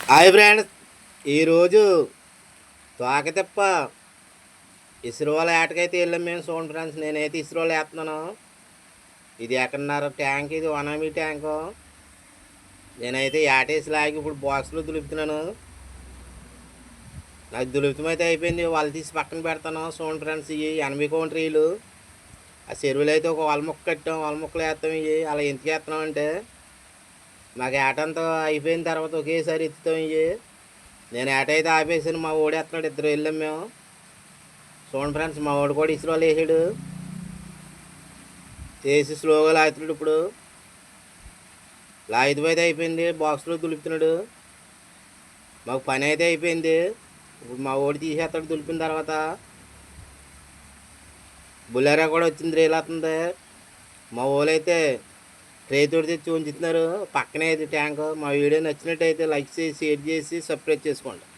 Hi friends, ఈరోజు తోకతిప్ప ఇసురోల ఏటకైతే వెళ్ళాం మేము. చూడండి ఫ్రెండ్స్, నేనైతే ఇసురోలు వేస్తున్నాను. ఇది ఎక్కడన్నారు ట్యాంక్, ఇది 1 MB ట్యాంకు. నేనైతే ఏటేసి లాగి ఇప్పుడు బాక్స్లో దులుపుతున్నాను. నాకు దులుపుతం అయితే అయిపోయింది. వాళ్ళు తీసి పక్కన పెడతాను. చూడండి ఫ్రెండ్స్, ఇవి 80 కౌంటరీలు. ఆ చెరువులు అయితే ఒక వాళ్ళ మొక్క కట్టాం, వాళ్ళ మొక్కలు వేస్తాం. ఇవి అలా ఎందుకు వేస్తున్నాం అంటే మాకు ఏటంతా అయిపోయిన తర్వాత ఒకేసారి ఎత్తుతాం. ఇవి నేను ఏటైతే ఆపేసాను, మా ఓడేస్తున్నాడు. ఇద్దరు వెళ్ళాం మేము. చూడండి ఫ్రెండ్స్, మా వాడు కూడా ఇసురోలు వేసాడు. వేసి స్లోగా లాగుతున్నాడు. ఇప్పుడు లాగితం అయితే అయిపోయింది, బాక్స్లో దులుపుతున్నాడు. మాకు పని అయితే అయిపోయింది. ఇప్పుడు మా ఓడి తీసేస్తాడు. దులిపిన తర్వాత బుల్లెరా కూడా వచ్చింది, రేలాతుంది. మా ఓలైతే రైతుడు తెచ్చి ఉంచుతున్నారు. పక్కనే ఇది ట్యాంకు. మా వీడియో నచ్చినట్టయితే లైక్ చేసి, షేర్ చేసి, సబ్స్క్రైబ్ చేసుకోండి.